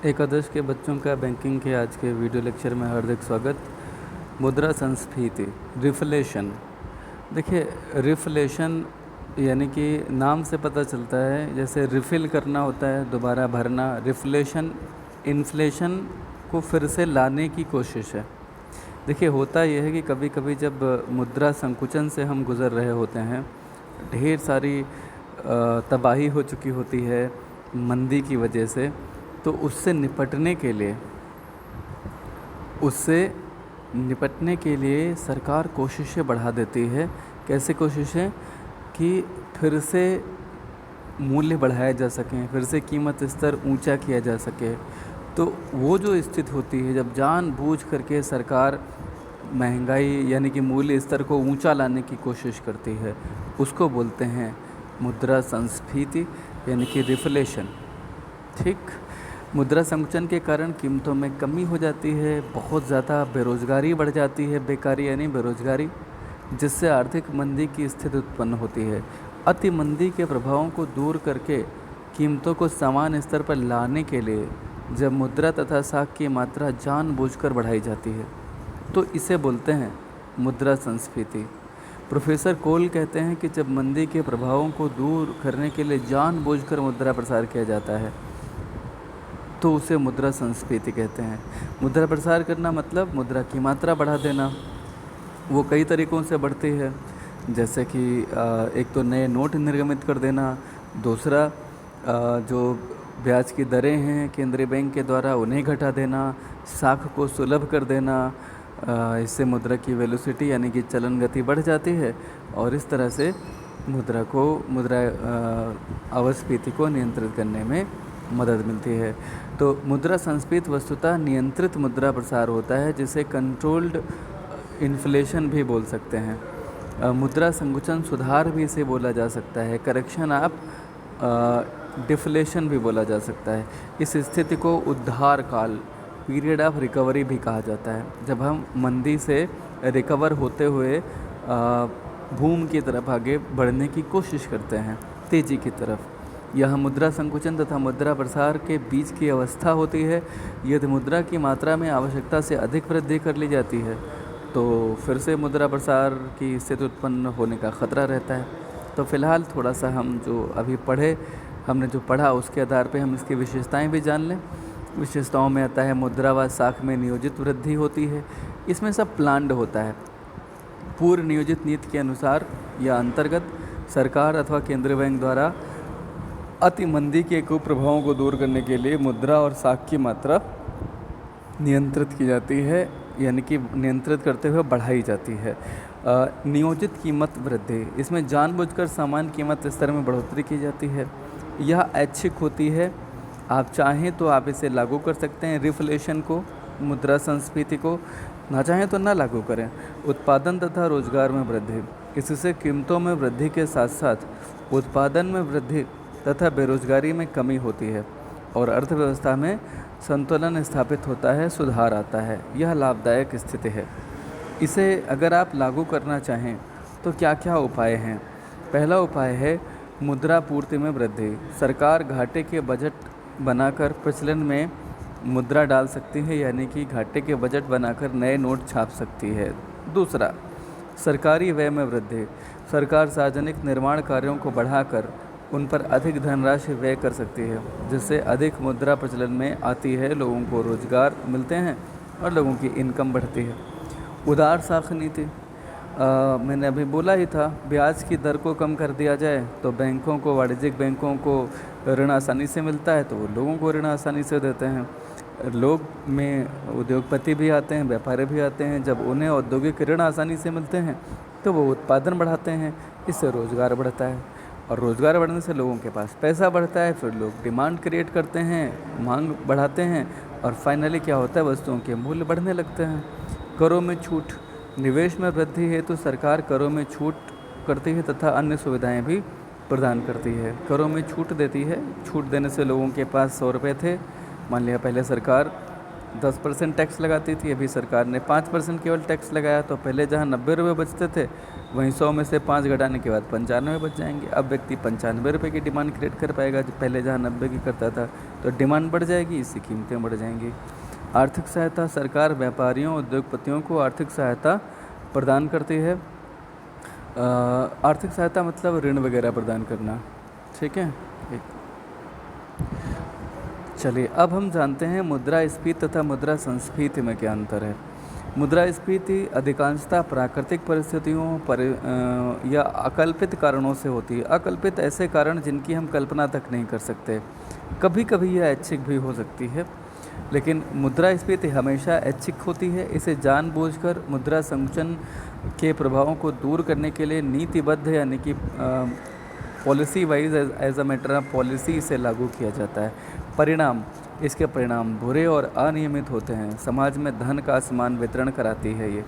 एकादश के बच्चों का बैंकिंग के आज के वीडियो लेक्चर में हार्दिक स्वागत। मुद्रा संस्फीति, रिफ्लेशन। देखिए, रिफ्लेशन यानी कि नाम से पता चलता है, जैसे रिफ़िल करना होता है, दोबारा भरना। रिफ्लेशन इन्फ्लेशन को फिर से लाने की कोशिश है। देखिए, होता यह है कि कभी कभी जब मुद्रा संकुचन से हम गुज़र रहे होते हैं, ढेर सारी तबाही हो चुकी होती है मंदी की वजह से, तो उससे निपटने के लिए सरकार कोशिशें बढ़ा देती है। कैसे कोशिशें? कि फिर से मूल्य बढ़ाए जा सकें, फिर से कीमत स्तर ऊंचा किया जा सके। तो वो जो स्थिति होती है जब जानबूझ करके सरकार महंगाई यानी कि मूल्य स्तर को ऊंचा लाने की कोशिश करती है, उसको बोलते हैं मुद्रा संस्फीति यानी कि रिफ्लेशन। ठीक, मुद्रा संकुचन के कारण कीमतों में कमी हो जाती है, बहुत ज़्यादा बेरोज़गारी बढ़ जाती है, बेकारी यानी बेरोज़गारी, जिससे आर्थिक मंदी की स्थिति उत्पन्न होती है। अति मंदी के प्रभावों को दूर करके कीमतों को समान स्तर पर लाने के लिए जब मुद्रा तथा साख की मात्रा जानबूझकर बढ़ाई जाती है, तो इसे बोलते हैं मुद्रा संस्फीति। प्रोफेसर कोल कहते हैं कि जब मंदी के प्रभावों को दूर करने के लिए जानबूझकर मुद्रा प्रसार किया जाता है, तो उसे मुद्रा संस्फीति कहते हैं। मुद्रा प्रसार करना मतलब मुद्रा की मात्रा बढ़ा देना। वो कई तरीक़ों से बढ़ती है, जैसे कि एक तो नए नोट निर्गमित कर देना, दूसरा जो ब्याज की दरें हैं केंद्रीय बैंक के द्वारा उन्हें घटा देना, साख को सुलभ कर देना। इससे मुद्रा की वेलोसिटी यानी कि चलन गति बढ़ जाती है और इस तरह से मुद्रा अपस्फीति को नियंत्रित करने में मदद मिलती है। तो मुद्रा संस्फीति वस्तुतः नियंत्रित मुद्रा प्रसार होता है, जिसे कंट्रोल्ड इन्फ्लेशन भी बोल सकते हैं। मुद्रा संकुचन सुधार भी इसे बोला जा सकता है। करेक्शन ऑफ डिफ्लेशन भी बोला जा सकता है। इस स्थिति को उद्धार काल, पीरियड ऑफ रिकवरी भी कहा जाता है, जब हम मंदी से रिकवर होते हुए भूम की तरफ आगे बढ़ने की कोशिश करते हैं, तेज़ी की तरफ। यह मुद्रा संकुचन तथा मुद्रा प्रसार के बीच की अवस्था होती है। यदि मुद्रा की मात्रा में आवश्यकता से अधिक वृद्धि कर ली जाती है, तो फिर से मुद्रा प्रसार की स्थिति उत्पन्न होने का खतरा रहता है। तो फिलहाल थोड़ा सा हमने जो पढ़ा उसके आधार पे हम इसकी विशेषताएं भी जान लें। विशेषताओं में आता है मुद्रा व साख में नियोजित वृद्धि होती है। इसमें सब प्लान्ड होता है। पूर्व नियोजित नीति के अनुसार या अंतर्गत सरकार अथवा केंद्रीय बैंक द्वारा अति मंदी के कुप्रभावों को दूर करने के लिए मुद्रा और साख की मात्रा नियंत्रित की जाती है, यानी कि नियंत्रित करते हुए बढ़ाई जाती है। नियोजित कीमत वृद्धि, इसमें जानबूझकर सामान कीमत स्तर में बढ़ोतरी की जाती है। यह ऐच्छिक होती है, आप चाहें तो आप इसे लागू कर सकते हैं, रिफ्लेशन को, मुद्रा संस्फीति को, ना चाहें तो ना लागू करें। उत्पादन तथा रोजगार में वृद्धि, इससे कीमतों में वृद्धि के साथ साथ उत्पादन में वृद्धि तथा बेरोजगारी में कमी होती है और अर्थव्यवस्था में संतुलन स्थापित होता है, सुधार आता है। यह लाभदायक स्थिति है। इसे अगर आप लागू करना चाहें तो क्या क्या उपाय हैं? पहला उपाय है मुद्रा पूर्ति में वृद्धि। सरकार घाटे के बजट बनाकर प्रचलन में मुद्रा डाल सकती है, यानी कि घाटे के बजट बनाकर नए नोट छाप सकती है। दूसरा, सरकारी व्यय में वृद्धि। सरकार सार्वजनिक निर्माण कार्यों को बढ़ाकर उन पर अधिक धनराशि व्यय कर सकती है, जिससे अधिक मुद्रा प्रचलन में आती है, लोगों को रोजगार मिलते हैं और लोगों की इनकम बढ़ती है। उदार साख नीति, मैंने अभी बोला ही था, ब्याज की दर को कम कर दिया जाए तो बैंकों को, वाणिज्यिक बैंकों को ऋण आसानी से मिलता है, तो वो लोगों को ऋण आसानी से देते हैं। लोग में उद्योगपति भी आते हैं, व्यापारी भी आते हैं। जब उन्हें औद्योगिक ऋण आसानी से मिलते हैं तो वो उत्पादन बढ़ाते हैं, इससे रोज़गार बढ़ता है और रोज़गार बढ़ने से लोगों के पास पैसा बढ़ता है। फिर लोग डिमांड क्रिएट करते हैं, मांग बढ़ाते हैं और फाइनली क्या होता है, वस्तुओं के मूल्य बढ़ने लगते हैं। करों में छूट, निवेश में वृद्धि हेतु सरकार करों में छूट करती है तथा अन्य सुविधाएं भी प्रदान करती है। करों में छूट देती है। छूट देने से लोगों के पास 100 रुपये थे, मान लिया पहले सरकार 10% टैक्स लगाती थी, अभी सरकार ने 5% केवल टैक्स लगाया। तो पहले जहाँ 90 रुपये बचते थे, वहीं 100 में से 5 घटाने के बाद 95 बच जाएंगे। अब व्यक्ति 95 रुपये की डिमांड क्रिएट कर पाएगा, जो पहले जहाँ 90 की करता था। तो डिमांड बढ़ जाएगी, इससे कीमतें बढ़ जाएंगी। आर्थिक सहायता, सरकार व्यापारियों उद्योगपतियों को आर्थिक सहायता प्रदान करती है। आर्थिक सहायता मतलब ऋण वगैरह प्रदान करना, ठीक है। चलिए अब हम जानते हैं मुद्रास्फीति तथा मुद्रा संस्फीति में क्या अंतर है। मुद्रास्फीति अधिकांशतः प्राकृतिक परिस्थितियों पर या अकल्पित कारणों से होती है। अकल्पित ऐसे कारण जिनकी हम कल्पना तक नहीं कर सकते। कभी कभी यह ऐच्छिक भी हो सकती है, लेकिन मुद्रास्फीति हमेशा ऐच्छिक होती है। इसे जानबूझकर मुद्रा संकुचन के प्रभावों को दूर करने के लिए नीतिबद्ध यानी कि policy wise as a matter of policy इसे लागू किया जाता है। परिणाम, इसके परिणाम बुरे और अनियमित होते हैं। समाज में धन का समान वितरण कराती है ये।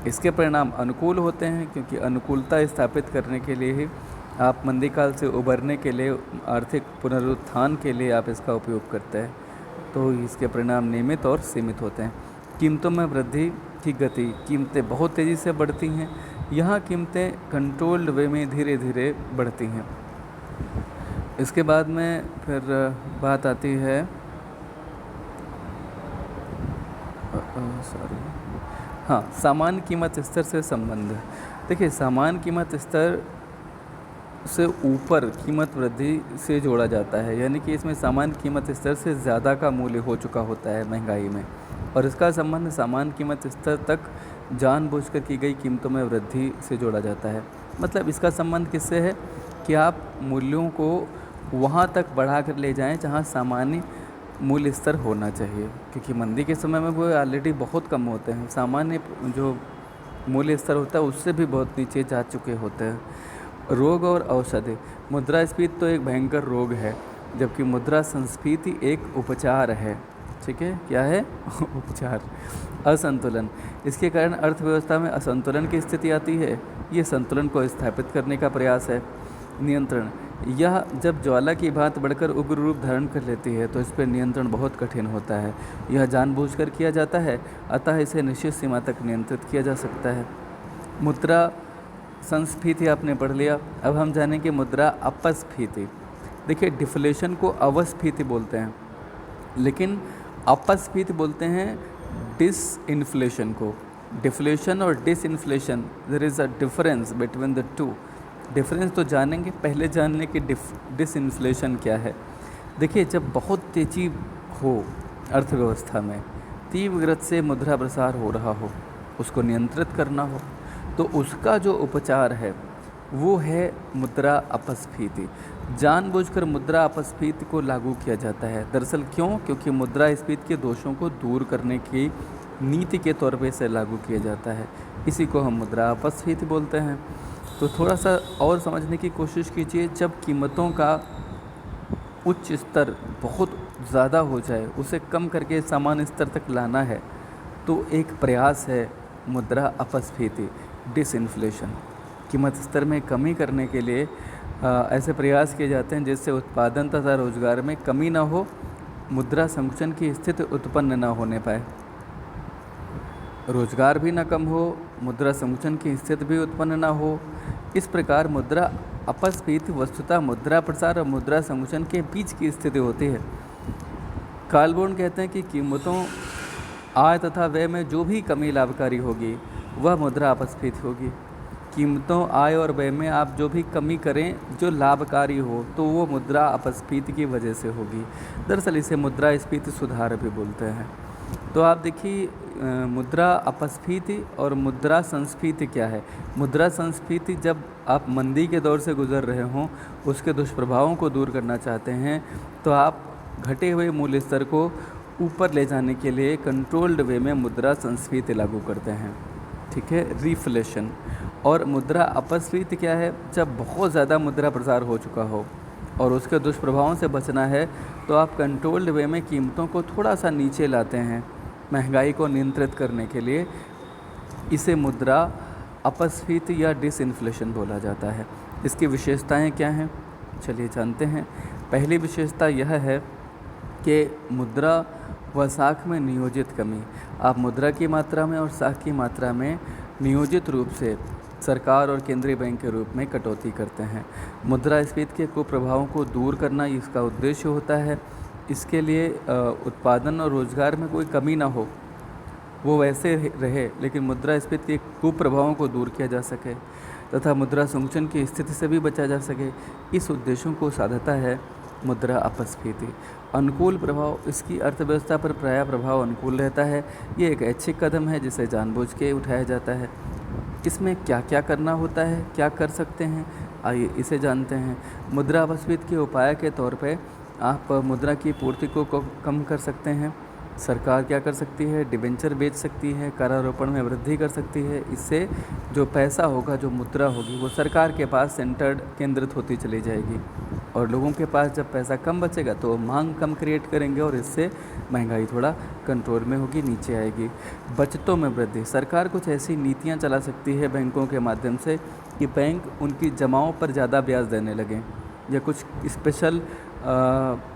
इसके परिणाम अनुकूल होते हैं, क्योंकि अनुकूलता स्थापित करने के लिए ही आप मंदीकाल से उबरने के लिए, आर्थिक पुनरुत्थान के लिए आप इसका उपयोग करते हैं। तो इसके परिणाम नियमित और सीमित होते हैं। कीमतों में वृद्धि की गति, कीमतें बहुत तेज़ी से बढ़ती हैं। यहाँ कीमतें कंट्रोल्ड वे में धीरे धीरे बढ़ती हैं। इसके बाद में फिर बात आती है सामान्य कीमत स्तर से संबंध। देखिए, सामान्य कीमत स्तर से ऊपर कीमत वृद्धि से जोड़ा जाता है, यानी कि इसमें सामान्य कीमत स्तर से ज़्यादा का मूल्य हो चुका होता है महंगाई में, और इसका संबंध सामान्य कीमत स्तर तक जानबूझकर की गई कीमतों में वृद्धि से जोड़ा जाता है। मतलब इसका संबंध किससे है कि आप मूल्यों को वहाँ तक बढ़ा कर ले जाएं जहाँ सामान्य मूल्य स्तर होना चाहिए, क्योंकि मंदी के समय में वो ऑलरेडी बहुत कम होते हैं। सामान्य जो मूल्य स्तर होता है उससे भी बहुत नीचे जा चुके होते हैं। रोग और औषधि, मुद्रास्फीति तो एक भयंकर रोग है, जबकि मुद्रा संस्फीति एक उपचार है। ठीक है, क्या है? उपचार। असंतुलन, इसके कारण अर्थव्यवस्था में असंतुलन की स्थिति आती है। ये संतुलन को स्थापित करने का प्रयास है। नियंत्रण, यह जब ज्वाला की भांति बढ़कर उग्र रूप धारण कर लेती है तो इस पर नियंत्रण बहुत कठिन होता है। यह जानबूझकर किया जाता है, अतः इसे निश्चित सीमा तक नियंत्रित किया जा सकता है। मुद्रा संस्फीति आपने पढ़ लिया। अब हम जानेंगे मुद्रा अपस्फीति। देखिए, डिफ्लेशन को अवस्फीति बोलते हैं, लेकिन अपस्फीति बोलते हैं डिसइन्फ्लेशन को। डिफ्लेशन और disinflation, there is a difference between the two. Difference तो जानेंगे, पहले जानने की डिसइन्फ्लेशन क्या है। देखिए, जब बहुत तेज़ी हो अर्थव्यवस्था में, तीव्र गति से मुद्रा प्रसार हो रहा हो, उसको नियंत्रित करना हो, तो उसका जो उपचार है वो है मुद्रा अपस्फीति। जानबूझकर मुद्रा अपस्फीति को लागू किया जाता है। दरअसल क्यों? क्योंकि मुद्रास्फीति के दोषों को दूर करने की नीति के तौर पे इसे लागू किया जाता है। इसी को हम मुद्रा अपस्फीति बोलते हैं। तो थोड़ा सा और समझने की कोशिश कीजिए। जब कीमतों का उच्च स्तर बहुत ज़्यादा हो जाए, उसे कम करके सामान्य स्तर तक लाना है, तो एक प्रयास है मुद्रा अपस्फीति, डिसइन्फ्लेशन। कीमत स्तर में कमी करने के लिए ऐसे प्रयास किए जाते हैं जिससे उत्पादन तथा रोजगार में कमी ना हो, मुद्रा संकुचन की स्थिति उत्पन्न ना होने पाए। रोजगार भी ना कम हो, मुद्रा संकुचन की स्थिति भी उत्पन्न ना हो। इस प्रकार मुद्रा अपस्फीति वस्तुतः मुद्रा प्रसार और मुद्रा संकुचन के बीच की स्थिति होती है। कालबोर्न कहते हैं कि कीमतों, आय तथा व्यय में जो भी कमी लाभकारी होगी वह मुद्रा अपस्फीति होगी। कीमतों, आय और व्यय में आप जो भी कमी करें जो लाभकारी हो, तो वो मुद्रा अपस्फीति की वजह से होगी। दरअसल इसे मुद्रास्फीति सुधार भी बोलते हैं। तो आप देखिए, मुद्रा अपस्फीति और मुद्रा संस्फीति क्या है। मुद्रा संस्फीति, जब आप मंदी के दौर से गुजर रहे हों, उसके दुष्प्रभावों को दूर करना चाहते हैं, तो आप घटे हुए मूल्य स्तर को ऊपर ले जाने के लिए कंट्रोल्ड वे में मुद्रा संस्फीति लागू करते हैं। ठीक है, रिफ्लेशन। और मुद्रा अपस्फीति क्या है? जब बहुत ज़्यादा मुद्रा प्रसार हो चुका हो और उसके दुष्प्रभावों से बचना है, तो आप कंट्रोल्ड वे में कीमतों को थोड़ा सा नीचे लाते हैं महंगाई को नियंत्रित करने के लिए। इसे मुद्रा अपस्फीति या डिसइन्फ्लेशन बोला जाता है। इसकी विशेषताएं क्या हैं, चलिए जानते हैं। पहली विशेषता यह है कि मुद्रा व साख में नियोजित कमी। आप मुद्रा की मात्रा में और साख की मात्रा में नियोजित रूप से सरकार और केंद्रीय बैंक के रूप में कटौती करते हैं। मुद्रास्फीति के कुप्रभावों को दूर करना इसका उद्देश्य होता है। इसके लिए उत्पादन और रोजगार में कोई कमी ना हो, वो वैसे रहे, लेकिन मुद्रास्फीति के कुप्रभावों को दूर किया जा सके तथा मुद्रा संकुचन की स्थिति से भी बचा जा सके। इस उद्देश्यों को साधता है मुद्रा अपस्फीति। अनुकूल प्रभाव, इसकी अर्थव्यवस्था पर प्रायः प्रभाव अनुकूल रहता है। ये एक ऐच्छिक कदम है जिसे जानबूझ के उठाया जाता है। इसमें क्या क्या करना होता है, क्या कर सकते हैं, आइए इसे जानते हैं। मुद्रा अपस्फीति के उपाय के तौर पे आप मुद्रा की पूर्ति को कम कर सकते हैं। सरकार क्या कर सकती है, डिबेंचर बेच सकती है, करारोपण में वृद्धि कर सकती है। इससे जो पैसा होगा, जो मुद्रा होगी, वो सरकार के पास केंद्रित होती चली जाएगी और लोगों के पास जब पैसा कम बचेगा तो मांग कम क्रिएट करेंगे और इससे महंगाई थोड़ा कंट्रोल में होगी, नीचे आएगी। बचतों में वृद्धि, सरकार कुछ ऐसी नीतियां चला सकती है बैंकों के माध्यम से कि बैंक उनकी जमाओं पर ज़्यादा ब्याज देने लगें, या कुछ स्पेशल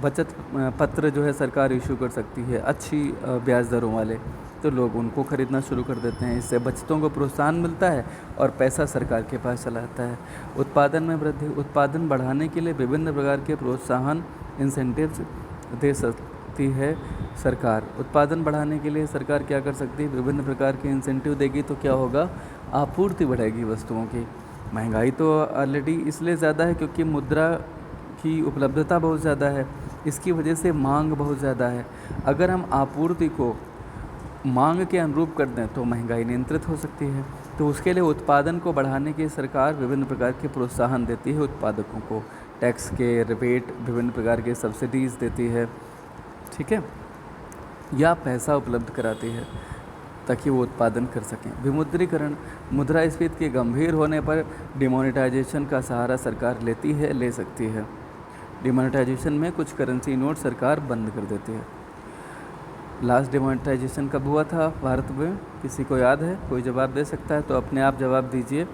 बचत पत्र जो है सरकार इशू कर सकती है अच्छी ब्याज दरों वाले, तो लोग उनको खरीदना शुरू कर देते हैं। इससे बचतों को प्रोत्साहन मिलता है और पैसा सरकार के पास चला आता है। उत्पादन में वृद्धि, उत्पादन बढ़ाने के लिए विभिन्न प्रकार के प्रोत्साहन इंसेंटिव्स दे सकती है सरकार। उत्पादन बढ़ाने के लिए सरकार क्या कर सकती है, विभिन्न प्रकार के इंसेंटिव देगी तो क्या होगा, आपूर्ति बढ़ेगी वस्तुओं की। महंगाई तो ऑलरेडी इसलिए ज़्यादा है क्योंकि मुद्रा की उपलब्धता बहुत ज़्यादा है, इसकी वजह से मांग बहुत ज़्यादा है। अगर हम आपूर्ति को मांग के अनुरूप कर दें तो महंगाई नियंत्रित हो सकती है। तो उसके लिए उत्पादन को बढ़ाने के सरकार विभिन्न प्रकार के प्रोत्साहन देती है उत्पादकों को, टैक्स के रिबेट, विभिन्न प्रकार के सब्सिडीज़ देती है, ठीक है, या पैसा उपलब्ध कराती है ताकि वो उत्पादन कर सकें। विमुद्रीकरण, मुद्रास्फीति के गंभीर होने पर डिमोनेटाइजेशन का सहारा सरकार लेती है, ले सकती है। डिमोनेटाइजेशन में कुछ करेंसी नोट सरकार बंद कर देती है। लास्ट डिमोनेटाइजेशन कब हुआ था भारत में, किसी को याद है? कोई जवाब दे सकता है तो अपने आप जवाब दीजिए,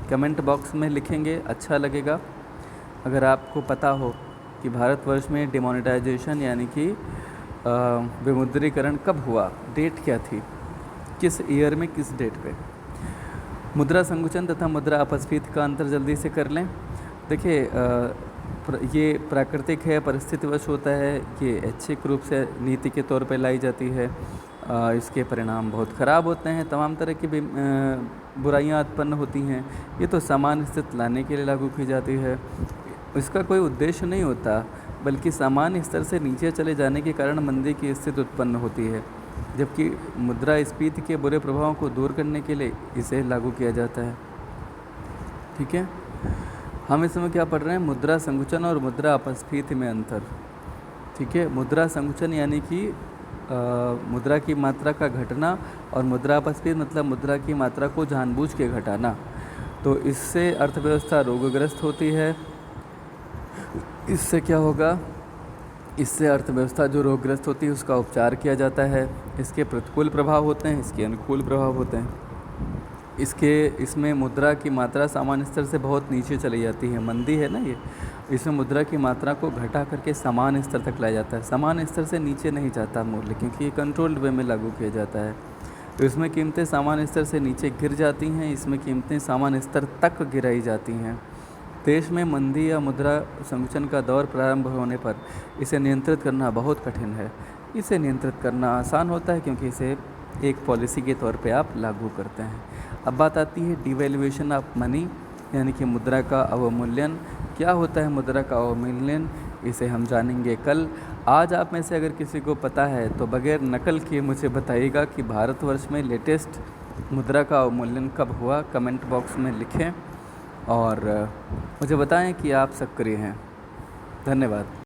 कमेंट बॉक्स में लिखेंगे, अच्छा लगेगा। अगर आपको पता हो कि भारतवर्ष में डिमोनेटाइजेशन यानी कि विमुद्रीकरण कब हुआ, डेट क्या थी, किस ईयर में, किस डेट पे। मुद्रा संकुचन तथा मुद्रा अपस्फीति का अंतर जल्दी से कर लें। देखिए, ये प्राकृतिक है, परिस्थितिवश होता है, ये ऐच्छिक रूप से नीति के तौर पे लाई जाती है। इसके परिणाम बहुत ख़राब होते हैं, तमाम तरह की बुराइयां उत्पन्न होती हैं। ये तो सामान्य स्थिति लाने के लिए लागू की जाती है, इसका कोई उद्देश्य नहीं होता, बल्कि सामान्य स्तर से नीचे चले जाने के कारण मंदी की स्थिति उत्पन्न होती है। जबकि मुद्रास्फीति के बुरे प्रभावों को दूर करने के लिए इसे लागू किया जाता है, ठीक है। हम इस समय क्या पढ़ रहे हैं, मुद्रा संकुचन और मुद्रा अपस्फीति में अंतर, ठीक है। मुद्रा संकुचन यानी कि मुद्रा की मात्रा का घटना, और मुद्रा अपस्फीति मतलब मुद्रा की मात्रा को जानबूझ के घटाना। तो इससे अर्थव्यवस्था रोगग्रस्त होती है। इससे क्या होगा, इससे अर्थव्यवस्था जो रोगग्रस्त होती है उसका उपचार किया जाता है। इसके प्रतिकूल प्रभाव होते हैं, इसके अनुकूल प्रभाव होते हैं। इसमें मुद्रा की मात्रा सामान्य स्तर से बहुत नीचे चली जाती है, मंदी है ना ये, इसमें मुद्रा की मात्रा को घटा करके सामान्य स्तर तक लाया जाता है। सामान्य स्तर से नीचे नहीं जाता मूल्य, क्योंकि ये कंट्रोल्ड वे में लागू किया जाता है। तो इसमें कीमतें सामान्य स्तर से नीचे गिर जाती हैं, इसमें कीमतें सामान्य स्तर तक गिराई जाती हैं। देश में मंदी या मुद्रा संकुचन का दौर प्रारंभ होने पर इसे नियंत्रित करना बहुत कठिन है। इसे नियंत्रित करना आसान होता है क्योंकि इसे एक पॉलिसी के तौर पे आप लागू करते हैं। अब बात आती है डिवैल्यूएशन ऑफ मनी, यानी कि मुद्रा का अवमूल्यन। क्या होता है मुद्रा का अवमूल्यन, इसे हम जानेंगे कल। आज आप में से अगर किसी को पता है तो बगैर नकल किए मुझे बताइएगा कि भारतवर्ष में लेटेस्ट मुद्रा का अवमूल्यन कब हुआ, कमेंट बॉक्स में लिखें और मुझे बताएं कि आप सक्रिय हैं। धन्यवाद।